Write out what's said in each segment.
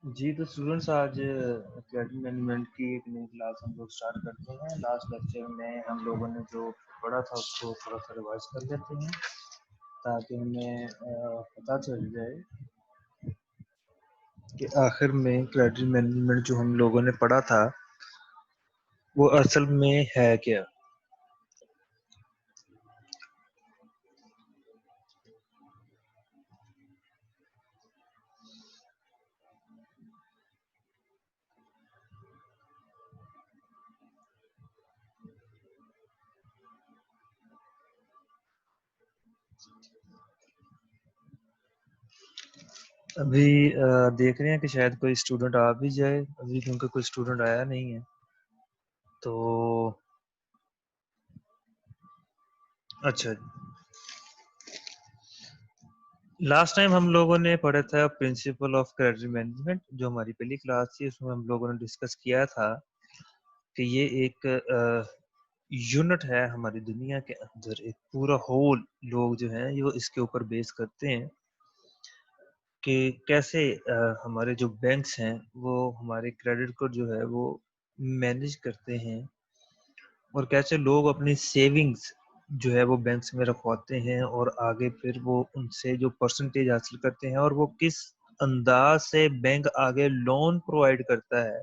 جی تو اسٹوڈنٹس آج credit management کی ایک نئی کلاس ہم لوگ اسٹارٹ کرتے ہیں. لاسٹ لیکچر میں ہم لوگوں نے جو پڑھا تھا اس کو تھوڑا سا ریوائز کر لیتے ہیں تاکہ ہمیں پتہ چل جائے کہ آخر میں کریڈٹ مینجمنٹ جو ہم لوگوں نے پڑھا تھا وہ اصل میں ہے کیا. ابھی دیکھ رہے ہیں کہ شاید کوئی اسٹوڈنٹ آ بھی جائے ابھی, کیونکہ کوئی اسٹوڈنٹ آیا نہیں ہے. تو اچھا, لاسٹ ٹائم ہم لوگوں نے پڑھا تھا پرنسپل آف کریڈٹ مینجمنٹ, جو ہماری پہلی کلاس تھی. اس میں ہم لوگوں نے ڈسکس کیا تھا کہ یہ ایک یونٹ ہے ہماری دنیا کے اندر, ایک پورا ہول لوگ جو ہیں وہ اس کے اوپر بیس کرتے ہیں کہ کیسے ہمارے جو بینکس ہیں وہ ہمارے کریڈٹ کو جو ہے وہ مینیج کرتے ہیں, اور کیسے لوگ اپنی سیونگز جو ہے وہ بینکس میں رکھواتے ہیں اور آگے پھر وہ ان سے جو پرسنٹیج حاصل کرتے ہیں, اور وہ کس انداز سے بینک آگے لون پرووائڈ کرتا ہے,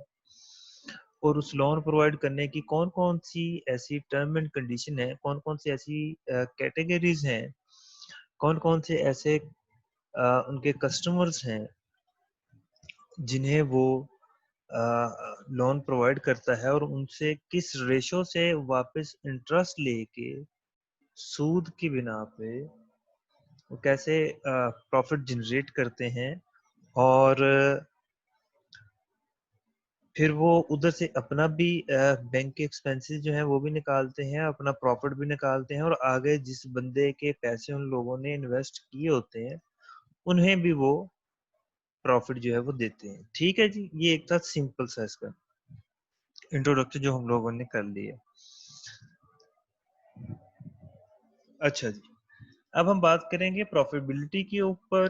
اور اس لون پرووائڈ کرنے کی کون کون سی ایسی ٹرم اینڈ کنڈیشن ہے, کون کون سی ایسی کیٹیگریز ہیں, کون کون سے ایسے ان کے کسٹمرز ہیں جنہیں وہ لون پرووائڈ کرتا ہے, اور ان سے کس ریشو سے واپس انٹرسٹ لے کے سود کی بنا پہ وہ کیسے پروفٹ جنریٹ کرتے ہیں, اور پھر وہ ادھر سے اپنا بھی بینک کے ایکسپینسز جو ہیں وہ بھی نکالتے ہیں, اپنا پروفٹ بھی نکالتے ہیں, اور آگے جس بندے کے پیسے ان لوگوں نے انویسٹ کیے ہوتے ہیں انہیں بھی وہ پروفٹ جو ہے وہ دیتے ہیں. ٹھیک ہے جی, یہ ایک تھا سمپل سا اس کا انٹروڈکشن جو ہم لوگوں نے کر لیا. اچھا جی, اب ہم بات کریں گے پروفیٹیبلٹی کے اوپر,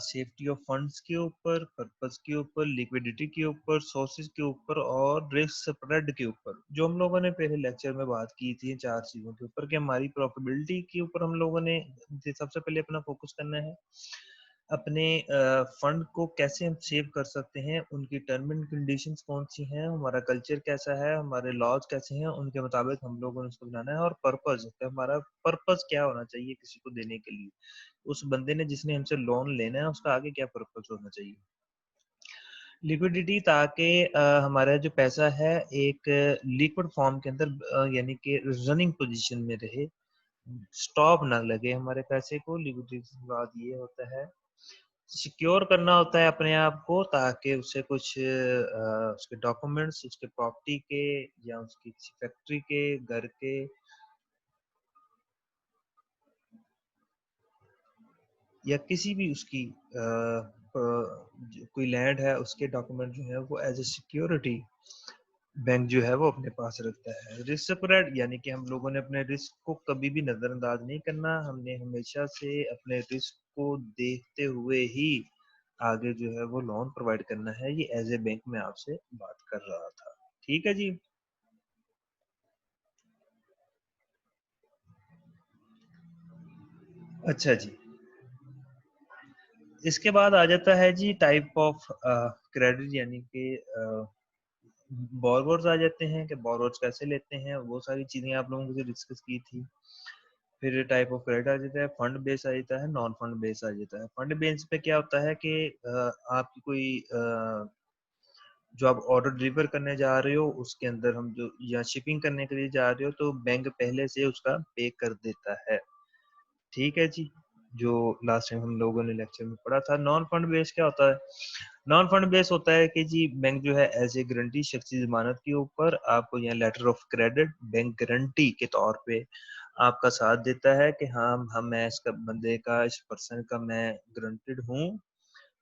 سیفٹی آف فنڈز کے اوپر, پرپز کے اوپر, لیکویڈیٹی کے اوپر, سورسز کے اوپر, اور رسک اسپریڈ کے اوپر. جو ہم لوگوں نے پہلے لیکچر میں بات کی تھی 4 چیزوں کے اوپر کہ ہماری پروفیٹیبلٹی کے اوپر ہم لوگوں نے سب سے پہلے اپنا فوکس کرنا ہے, اپنے فنڈ کو کیسے ہم سیو کر سکتے ہیں, ان کی ٹرم اینڈ کنڈیشنز کون سی ہیں, ہمارا کلچر کیسا ہے, ہمارے لاز کیسے ہیں, ان کے مطابق ہم لوگوں نے اس کو بنانا ہے, اور پرپز, ہمارا پرپز کیا ہونا چاہیے کسی کو دینے کے لیے, اس بندے نے جس نے ہم سے لون لینا ہے اس کا آگے کیا پرپز ہونا چاہیے. لیکوڈیٹی, تاکہ ہمارا جو پیسہ ہے ایک لیکوڈ فارم کے اندر یعنی کہ رننگ پوزیشن میں رہے, سٹاپ نہ لگے ہمارے پیسے کو. لیکوڈیٹی سے بعد یہ ہوتا ہے سیکیور کرنا ہوتا ہے اپنے آپ کو, تاکہ اسے کچھ اس کے ڈاکومنٹس, اس کے پراپرٹی کے یا اس کی فیکٹری کے, گھر کے, یا کسی بھی اس کی کوئی لینڈ ہے اس کے ڈاکومنٹ جو ہے وہ ایز اے سیکیورٹی بینک جو ہے وہ اپنے پاس رکھتا ہے. رسک اسپریڈ, یعنی کہ ہم لوگوں نے اپنے رسک کو کبھی بھی نظر انداز نہیں کرنا, ہم نے ہمیشہ سے اپنے رسک کو دیکھتے ہوئے ہی آگے جو ہے وہ لون پرووائڈ کرنا ہے. یہ ایز اے بینک میں آپ سے بات کر رہا تھا. ٹھیک ہے جی, اچھا جی. اس کے بعد آ جاتا ہے جی ٹائپ آف کریڈٹ, یعنی کہ بورورز آ جاتے ہیں کہ بورورز کیسے لیتے ہیں, وہ ساری چیزیں آپ لوگوں سے ڈسکس کی تھی. پھر ٹائپ آف کریڈٹ آ جاتا ہے, فنڈ بیس آ جاتا ہے, نان فنڈ بیس آ جاتا ہے. فنڈ بیس پہ کیا ہوتا ہے کہ آپ کی کوئی جو آپ آرڈر ڈلیور کرنے جا رہے ہو اس کے اندر ہم جو یا شپنگ کرنے کے لیے جا رہے ہو تو بینک پہلے سے اس کا پے کر دیتا ہے. ٹھیک ہے جی, جو لاسٹ ٹائم ہم لوگوں نے لیکچر میں پڑھا تھا. نان فنڈ بیس کیا ہوتا ہے, نان فنڈ بیس ہوتا ہے کہ جی بینک جو ہے ایز اے گارنٹی شخصی ضمانت کے اوپر آپ کو یہاں letter of credit bank guarantee کے طور پہ آپ کا ساتھ دیتا ہے کہ ہاں ہم میں اس کا بندے کا اس پرسن کا میں گارنٹیڈ ہوں,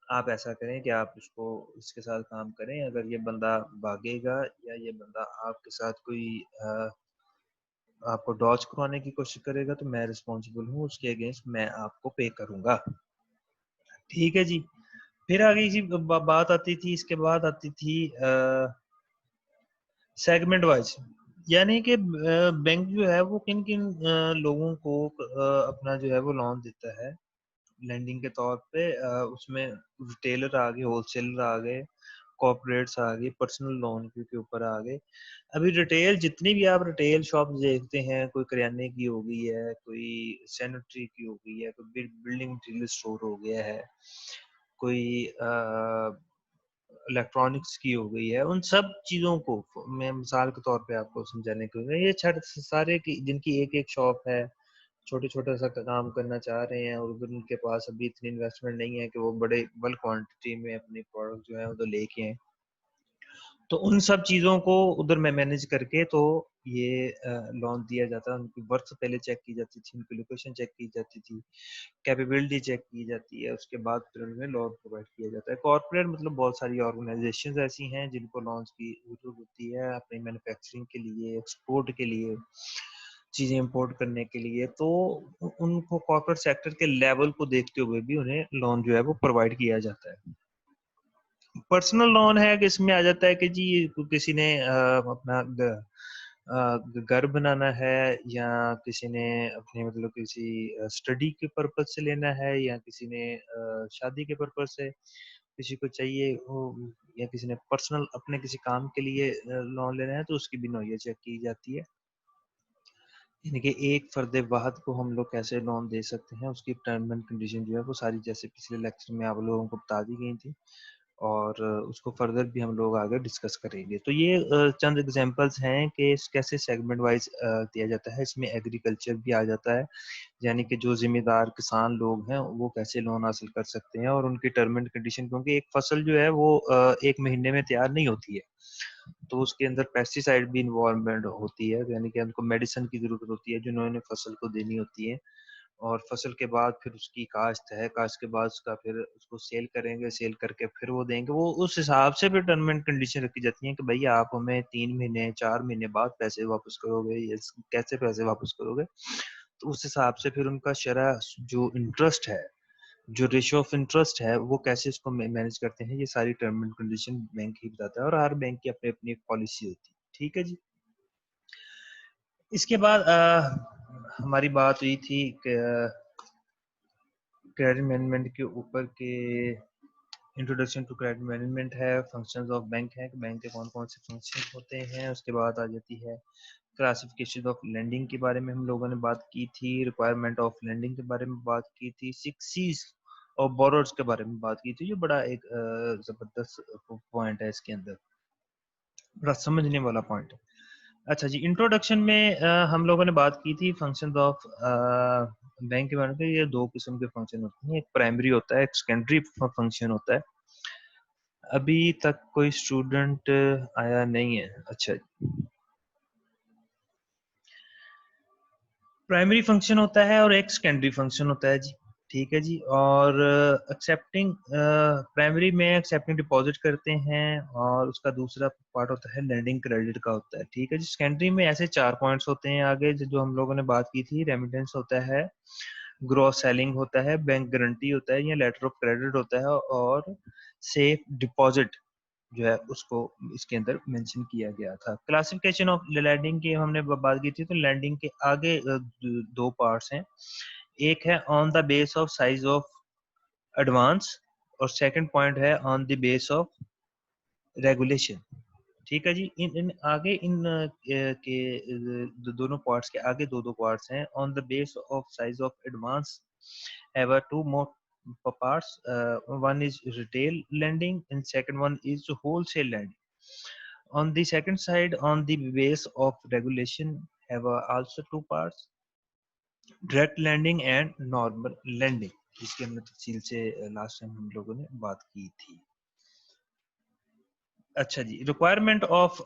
آپ ایسا کریں کہ آپ اس کو اس کے ساتھ کام کریں. اگر یہ بندہ بھاگے گا یا یہ بندہ آپ کے ساتھ کوئی آپ کو ڈاج کروانے کی کوشش کرے گا تو میں رسپانسبل ہوں, اس کے اگینسٹ میں آپ کو پے کروں گا. ٹھیک ہے جی, پھر آگے کی بات آتی تھی، اس کے بعد آتی تھی سیگمنٹ وائز، یعنی کہ بینک جو ہے وہ کن کن لوگوں کو اپنا جو ہے وہ لون دیتا ہے لینڈنگ کے طور پہ. اس میں ریٹیلر آ گئے، ہول سیلر آ گئے، کارپوریٹس آ گئے، پرسنل لون کے اوپر آ گئے. ابھی ریٹیل جتنی بھی آپ ریٹیل شاپ دیکھتے ہیں، کوئی کریانے کی ہو گئی ہے، کوئی سینیٹری کی ہو گئی ہے، کوئی بلڈنگ مٹیریل اسٹور ہو گیا ہے، کوئی الیکٹرانکس کی ہو گئی ہے، ان سب چیزوں کو میں مثال کے طور پہ آپ کو سمجھانے کے لیے، یہ سارے کی جن کی ایک ایک شاپ ہے، چھوٹے چھوٹا سا کام کرنا چاہ رہے ہیں، اور ان کے پاس ابھی اتنی انویسٹمنٹ نہیں ہے کہ وہ بڑے بلک کوانٹٹی میں اپنی پروڈکٹ جو ہے وہ تو لے کے ہیں، تو ان سب چیزوں کو ادھر میں مینیج کر کے تو یہ لون دیا جاتا ہے. ان کی ورتھ پہلے چیک کی جاتی تھی، ان کی لوکیشن چیک کی جاتی تھی، کیپیبلٹی چیک کی جاتی ہے، اس کے بعد پھر انہیں لون پرووائڈ کیا جاتا ہے. کارپوریٹ مطلب بہت ساری آرگنائزیشنز ایسی ہیں جن کو لونز کی ضرورت ہوتی ہے اپنی مینوفیکچرنگ کے لیے، ایکسپورٹ کے لیے، چیزیں امپورٹ کرنے کے لیے، تو ان کو کارپوریٹ سیکٹر کے لیول کو دیکھتے ہوئے بھی انہیں لون جو ہے وہ پرووائڈ کیا جاتا ہے. پرسنل لون ہے کہ اس میں آ جاتا ہے کہ جی کسی نے اپنا گھر بنانا ہے، یا کسی نے اپنے مطلب کسی اسٹڈی کے پرپز سے لینا ہے، یا کسی نے شادی کے پرپز سے کسی کو چاہیے، یا کسی نے پرسنل اپنے کسی کام کے لیے لون لینا ہے، تو اس کی بھی نوعیت چیک کی جاتی ہے. یعنی کہ ایک فرد واحد کو ہم لوگ کیسے لون دے سکتے ہیں، اس کی ٹرم اینڈ کنڈیشن جو ہے وہ ساری جیسے پچھلے لیکچر میں آپ لوگوں کو بتا دی گئی تھی، اور اس کو فردر بھی ہم لوگ آگے ڈسکس کریں گے. تو یہ چند ایگزامپلس ہیں کہ کیسے سیگمنٹ وائز دیا جاتا ہے. اس میں ایگریکلچر بھی آ جاتا ہے، یعنی کہ جو ذمہ دار کسان لوگ ہیں وہ کیسے لون حاصل کر سکتے ہیں، اور ان کی ٹرم اینڈ کنڈیشن، کیونکہ ایک فصل جو ہے وہ ایک مہینے میں تیار نہیں ہوتی ہے، تو اس کے اندر پیسٹی سائڈ بھی انوالومنٹ ہوتی ہے، یعنی کہ ان کو میڈیسن کی ضرورت ہوتی ہے جو انہوں نے فصل کو دینی ہوتی ہے. اور فصل کے بعد پھر اس کی کاشت ہے، کاشت کے بعد اس کا پھر اس کو سیل کریں گے، سیل کر کے پھر وہ دیں گے. وہ اس حساب سے پھر ٹرم اینڈ کنڈیشن رکھی جاتی ہیں کہ بھائی آپ ہمیں 3 مہینے 4 مہینے بعد پیسے واپس کرو گے، یا کیسے پیسے واپس کرو گے. تو اس حساب سے پھر ان کا شرح جو انٹرسٹ ہے، جو ریشو آف انٹرسٹ ہے، وہ کیسے اس کو مینیج کرتے ہیں، یہ ساری ٹرم اینڈ کنڈیشن بینک ہی بتاتا ہے، اور ہر بینک کی اپنی اپنی پالیسی ہوتی ہے. ٹھیک ہے جی. اس کے بعد ہماری بات ہوئی تھی کہ کریڈٹ مینجمنٹ کے اوپر کے انٹروڈکشن ٹو کریڈٹ مینجمنٹ ہے، فنکشنز آف بینک ہے کہ بینک کے کون کون سے فنکشن ہوتے ہیں. اس کے بعد آ جاتی ہے کلاسیفیکیشن آف لینڈنگ کے بارے میں ہم لوگوں نے بات کی تھی، ریکوائرمنٹ آف لینڈنگ کے بارے میں بات کی تھی، 6 C's اور بوررز کے بارے میں بات کی تھی، جو بڑا ایک زبردست پوائنٹ ہے، اس کے اندر بڑا سمجھنے والا پوائنٹ ہے. اچھا جی، انٹروڈکشن میں ہم لوگوں نے بات کی تھی فنکشن آف بینک کے بارے میں. یہ 2 قسم کے فنکشن ہوتے ہیں، ایک پرائمری ہوتا ہے، ایک سیکنڈری فنکشن ہوتا ہے. ابھی تک کوئی اسٹوڈنٹ آیا نہیں ہے. اچھا جی، پرائمری فنکشن ہوتا ہے اور ایک سیکنڈری فنکشن ہوتا ہے جی. ٹھیک ہے جی. اور ایکسیپٹنگ پرائمری میں ایکسیپٹنگ ڈپازٹ کرتے ہیں، اور اس کا دوسرا پارٹ ہوتا ہے لینڈنگ کریڈٹ کا ہوتا ہے. ٹھیک ہے جی. سیکنڈری میں ایسے 4 پوائنٹس ہوتے ہیں آگے جو ہم لوگوں نے بات کی تھی. ریمیٹنس ہوتا ہے، گروس سیلنگ ہوتا ہے، بینک گارنٹی ہوتا ہے یا لیٹر آف کریڈٹ ہوتا ہے، اور سیف ڈپازٹ جو ہے اس کو اس کے اندر مینشن کیا گیا تھا. کلاسیفیکیشن آف لینڈنگ کی ہم نے بات کی تھی. تو لینڈنگ کے آگے 2 پارٹس ہیں. ایک ہے آن the base of size of advance, اور سیکنڈ پوائنٹ ہے آن دی بیس آف ریگولیشن. ٹھیک ہے جی. ان آگے ان کے دونوں پارٹس کے آگے 2 پارٹس ہیں. On the base of size of advance have 2 more parts. One is retail lending and second one is wholesale lending. On the second side, on the base of regulation, have also 2 parts: direct landing and normal landing, جس کی ہم نے تفصیل سے last time ہم لوگوں نے بات کی تھی. اچھا جی، ریکوائرمنٹ آف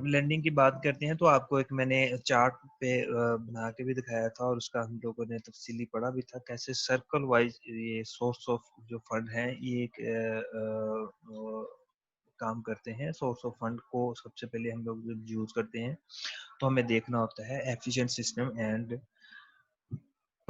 لینڈنگ کی بات کرتے ہیں. تو آپ کو ایک میں نے چارٹ پہ بنا کے بھی دکھایا تھا، اور اس کا ہم لوگوں نے تفصیلی پڑھا بھی تھا کیسے سرکل وائز یہ سورس آف جو فنڈ ہیں یہ ایک کام کرتے ہیں. سورس آف فنڈ کو سب سے پہلے ہم لوگ یوز کرتے ہیں تو ہمیں دیکھنا ہوتا ہے ایفیشینٹ سسٹم اینڈ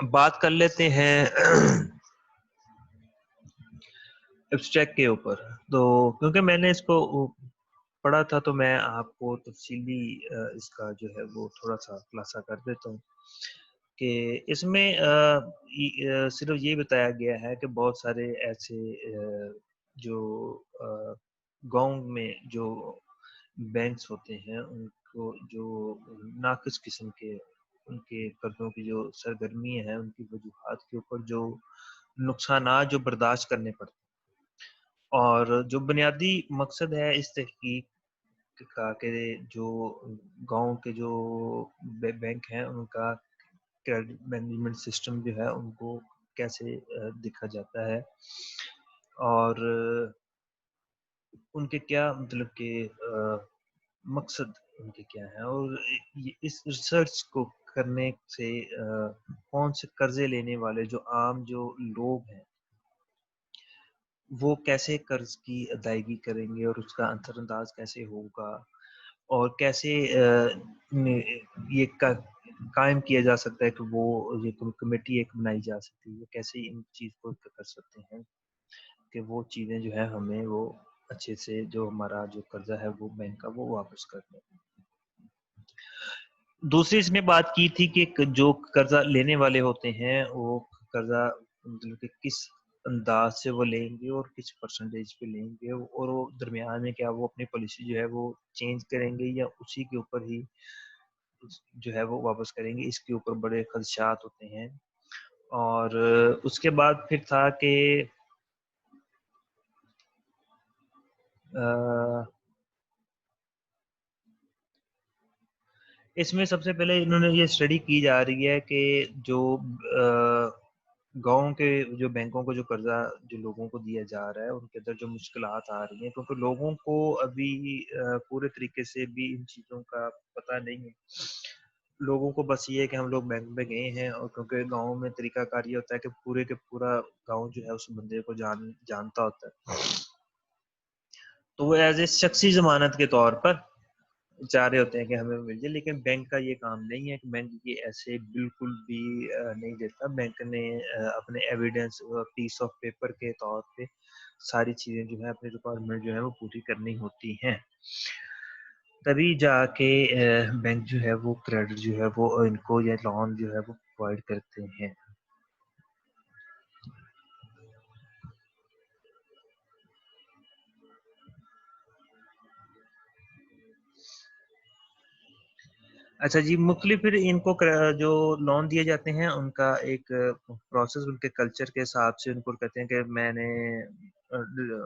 بات کر لیتے ہیں ایبسٹریکٹ کے اوپر. تو کیونکہ میں نے اس کو پڑھا تھا تو میں آپ کو تفصیلی اس کا جو ہے وہ تھوڑا سا خلاصہ کر دیتا ہوں کہ اس میں صرف یہ بتایا گیا ہے کہ بہت سارے ایسے جو گاؤں میں جو بینکس ہوتے ہیں ان کو جو ناقص قسم کے ان کے قرضوں کی جو سرگرمی ہے ان کی وجوہات کے اوپر جو نقصانات جو برداشت کرنے پڑتے ہیں، اور جو بنیادی مقصد ہے اس تحقیق کا کہ جو گاؤں کے جو بینک ہیں ان کا کریڈٹ مینجمنٹ سسٹم جو ہے ان کو کیسے دیکھا جاتا ہے اور ان کے کیا مطلب کہ مقصد ان کے کیا ہے، اور اس ریسرچ کو کرنے سے کون سے قرضے لینے والے جو عام جو لوگ ہیں وہ کیسے قرض کی ادائیگی کریں گے اور اس کا اثر انداز کیسے ہوگا اور کیسے یہ قائم کیا جا سکتا ہے کہ وہ یہ کمیٹی ایک بنائی جا سکتی ہے، کیسے ان چیز کو کر سکتے ہیں کہ وہ چیزیں جو ہے ہمیں وہ اچھے سے جو ہمارا جو قرضہ ہے وہ بینک کا وہ واپس کر دیں. دوسری اس نے بات کی تھی کہ جو قرضہ لینے والے ہوتے ہیں وہ قرضہ مطلب کہ کس انداز سے وہ لیں گے اور کس پرسنٹیج پہ لیں گے اور وہ درمیان میں کیا وہ اپنی پالیسی جو ہے وہ چینج کریں گے یا اسی کے اوپر ہی جو ہے وہ واپس کریں گے. اس کے اوپر بڑے خدشات ہوتے ہیں. اور اس کے بعد پھر تھا کہ اس میں سب سے پہلے انہوں نے یہ اسٹڈی کی جا رہی ہے کہ جو گاؤں کے جو بینکوں کو جو قرضہ جو لوگوں کو دیا جا رہا ہے ان کے اندر جو مشکلات آ رہی ہیں کیونکہ لوگوں کو ابھی پورے طریقے سے بھی ان چیزوں کا پتہ نہیں ہے. لوگوں کو بس یہ ہے کہ ہم لوگ بینک میں گئے ہیں اور کیونکہ گاؤں میں طریقہ کار یہ ہوتا ہے کہ پورے کے پورا گاؤں جو ہے اس بندے کو جانتا ہوتا ہے تو وہ ایز اے شخصی ضمانت کے طور پر چاہ رہے ہوتے ہیں کہ ہمیں مل جائے. لیکن بینک کا یہ کام نہیں ہے کہ بینک یہ ایسے بالکل بھی نہیں دیتا. بینک نے اپنے ایویڈنس پیس آف پیپر کے طور پہ ساری چیزیں جو ہے اپنے ریکوائرمنٹ جو ہے وہ پوری کرنی ہوتی ہیں تبھی جا کے بینک جو ہے وہ کریڈٹ جو ہے وہ ان کو یا لون جو ہے وہ پرووائڈ کرتے ہیں. اچھا جی، مختلف پھر ان کو جو لون دیے جاتے ہیں ان کا ایک پروسیس ان کے کلچر کے حساب سے ان کو کہتے ہیں کہ میں نے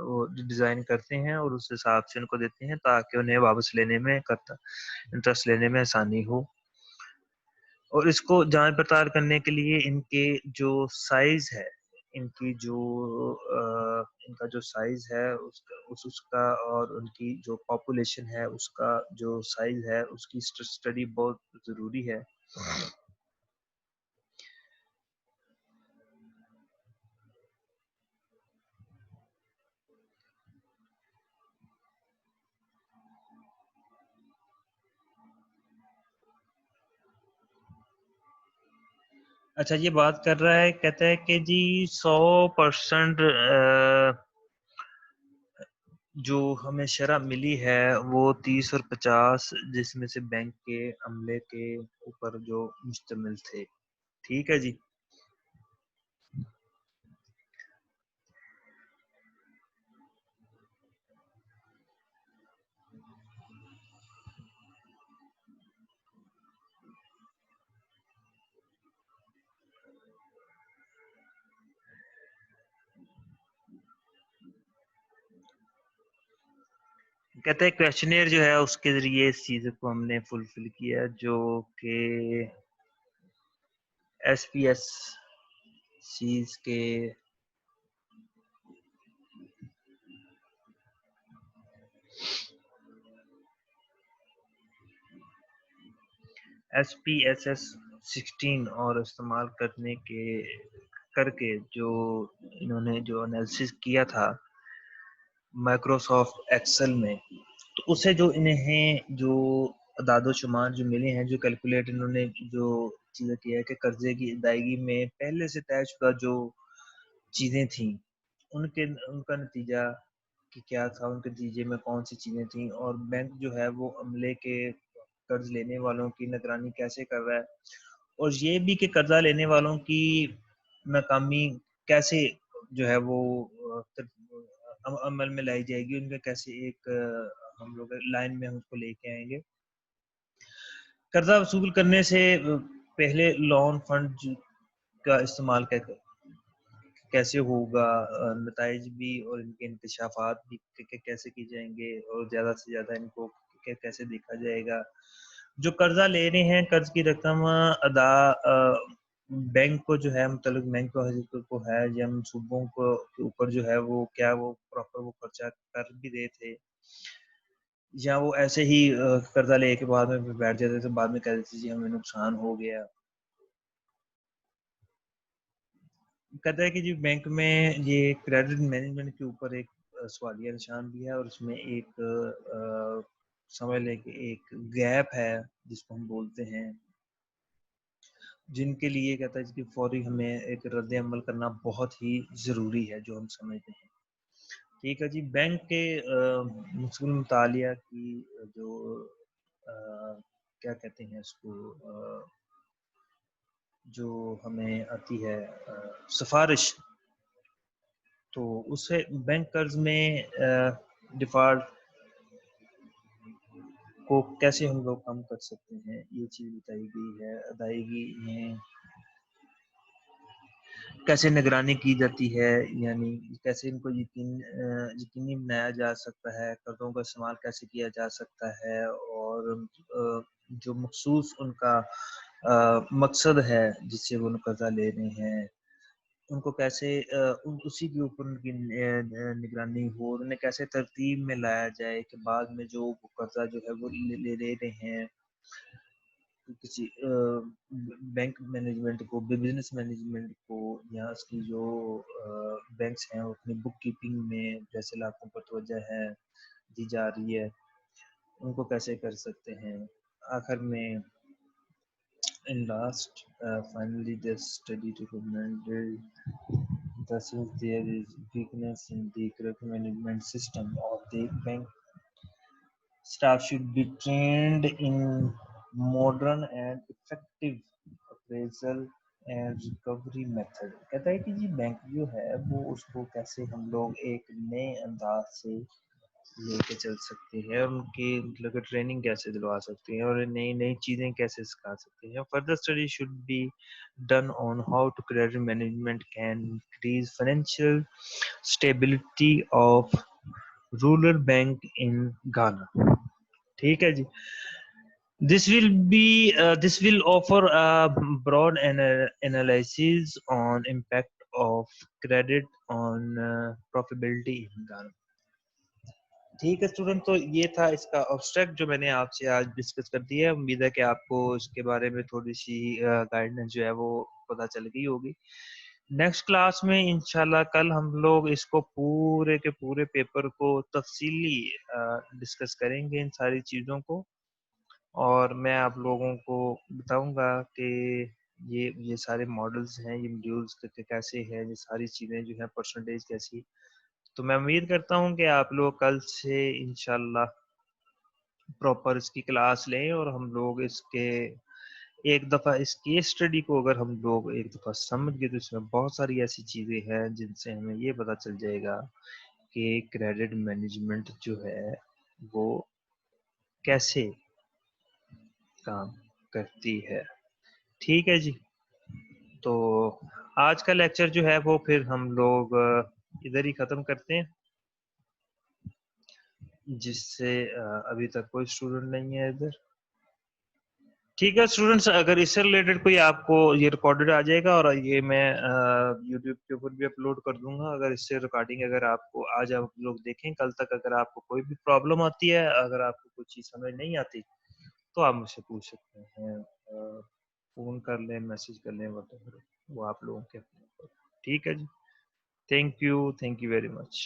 وہ ڈیزائن کرتے ہیں اور اس حساب سے ان کو دیتے ہیں تاکہ انہیں واپس لینے میں انٹرسٹ لینے میں آسانی ہو. اور اس کو جانچ پڑتال کرنے کے لیے ان کے جو سائز ہے ان کی جو ان کا جو سائز ہے اس کا اور ان کی جو پاپولیشن ہے اس کا جو سائز ہے اس کی اسٹڈی بہت ضروری ہے. اچھا یہ بات کر رہا ہے کہتا ہے کہ جی 100% جو ہمیں شرح ملی ہے وہ 30 اور 50 جس میں سے بینک کے عملے کے اوپر جو مشتمل تھے. ٹھیک ہے جی. کہتے ہیں کویشچنئر جو ہے اس کے ذریعے اس چیز کو ہم نے فلفل کیا جو کہ ایس پی ایس سیز کے SPSS-16 اور استعمال کرنے کے کر کے جو انہوں نے جو انالیسس کیا تھا مائکروسافٹ ایکسل میں تو اسے جو انہیں جو اعداد و شمار جو ملے ہیں، جو کیلکولیٹ انہوں نے جو چیزیں کیا ہے کہ قرضے کی ادائیگی میں پہلے سے طے شدہ جو چیزیں تھیں ان کا نتیجہ کہ کیا تھا، ان کے نتیجے میں کون سی چیزیں تھیں، اور بینک جو ہے وہ عملے کے قرض لینے والوں کی نگرانی کیسے کر رہا ہے، اور یہ بھی کہ قرضہ لینے والوں کی ناکامی کیسے جو ہے وہ عمل میں لائی جائے گی، ان کا کیسے ایک ہم لوگ لائن میں ہم اس کو لے کے آئیں گے۔ قرضہ وصول کرنے سے پہلے لون فنڈ کا استعمال کیسے ہوگا، نتائج بھی اور ان کے انکشافات بھی کیسے کی جائیں گے، اور زیادہ سے زیادہ ان کو کیسے دیکھا جائے گا۔ جو قرضہ لے رہے ہیں، قرض کی رقم ادا بینک کو جو ہے متعلق بینک کو ہے یا منصوبوں کو کے اوپر جو ہے وہ کیا وہ پراپر وہ خرچہ کر بھی رہے تھے، یا وہ ایسے ہی قرضہ لے کے بعد میں بیٹھ جاتے تھے، بعد میں کہہ دیتے جی ہمیں نقصان ہو گیا۔ کہتا ہے کہ جی بینک میں یہ کریڈٹ مینجمنٹ کے اوپر ایک سوالیہ نشان بھی ہے، اور اس میں ایک سمجھ لیں کہ ایک گیپ ہے جس کو ہم بولتے ہیں، جن کے لیے کہتا ہے کہ فوری ہمیں ایک رد عمل کرنا بہت ہی ضروری ہے، جو ہم سمجھتے ہیں۔ ٹھیک ہے جی، بینک کے مسئول مطالعہ کی جو کیا کہتے ہیں اس کو جو ہمیں آتی ہے سفارش، تو اسے بینک قرض میں ڈیفالٹ کو کیسے ہم لوگ کم کر سکتے ہیں، یہ چیز بتائی گئی ہے۔ ادائیگی میں کیسے نگرانی کی جاتی ہے، یعنی کیسے ان کو یقینی بنایا جا سکتا ہے، قرضوں کا استعمال کیسے کیا جا سکتا ہے، اور جو مخصوص ان کا مقصد ہے جس سے وہ قرضہ لے رہے ہیں، ان کو کیسے اسی کے اوپر ان کی نگرانی ہو، انہیں کیسے ترتیب میں لایا جائے کہ بعد میں جو قرضہ جو ہے وہ لے رہے ہیں کسی بینک مینجمنٹ کو، بزنس مینجمنٹ کو، یا اس کی جو بینکس ہیں اپنی بک کیپنگ میں جیسے علاقوں پر توجہ ہے دی جا رہی ہے، ان کو کیسے کر سکتے ہیں۔ آخر میں in last finally the study recommended that since there is weakness in the credit management system of the bank, staff should be trained in modern and effective appraisal and recovery method۔ کہتا ہے کہ جی bank جو ہے وہ اس کو کیسے ہم لوگ ایک نئے انداز سے لے کے چل سکتے ہیں، اور ان کی مطلب ٹریننگ کیسے دلوا سکتے ہیں، اور نئی نئی چیزیں کیسے سکھا سکتے ہیں۔ Further study should be done on how to credit management can increase financial stability of rural bank in Ghana. ٹھیک ہے جی، this will offer a broad analysis on impact of credit on profitability in Ghana۔ ٹھیک ہے student, تو یہ تھا اس کا آبسٹریکٹ جو میں نے آپ سے آج ڈسکس کر دیا ہے۔ امید ہے کہ آپ کو اس کے بارے میں تھوڑی سی گائیڈنس جو ہے وہ پتہ چل گئی ہوگی۔ نیکسٹ کلاس میں انشاءاللہ کل ہم لوگ اس کو پورے کے پورے پیپر کو تفصیلی ڈسکس کریں گے، ان ساری چیزوں کو، اور میں آپ لوگوں کو بتاؤں گا کہ یہ سارے ماڈلز ہیں، یہ ماڈیولز کیسے ہیں، یہ ساری چیزیں جو ہیں پرسنٹیج کیسی۔ تو میں امید کرتا ہوں کہ آپ لوگ کل سے انشاءاللہ پراپر اس کی کلاس لیں، اور ہم لوگ اس کے ایک دفعہ اس کیس اسٹڈی کو اگر ہم لوگ ایک دفعہ سمجھ گئے تو اس میں بہت ساری ایسی چیزیں ہیں جن سے ہمیں یہ پتہ چل جائے گا کہ کریڈٹ مینجمنٹ جو ہے وہ کیسے کام کرتی ہے۔ ٹھیک ہے جی، تو آج کا لیکچر جو ہے وہ پھر ہم لوگ ادھر ہی ختم کرتے ہیں، جس سے ابھی تک کوئی اسٹوڈنٹ نہیں ہے ادھر۔ ٹھیک ہے اسٹوڈنٹس، اگر اس سے ریلیٹڈ کوئی آپ کو یہ ریکارڈڈ آ جائے گا، اور یہ میں یوٹیوب کے اوپر بھی اپلوڈ کر دوں گا، اگر اس سے ریکارڈنگ اگر آپ کو آج آپ لوگ دیکھیں، کل تک اگر آپ کو کوئی بھی پرابلم آتی ہے، اگر آپ کو کوئی چیز سمجھ نہیں آتی تو آپ مجھ سے پوچھ سکتے ہیں، فون کر لیں، میسج کر لیں، وہ آپ لوگوں کے۔ ٹھیک ہے جی، تھینک یو ویری مچ۔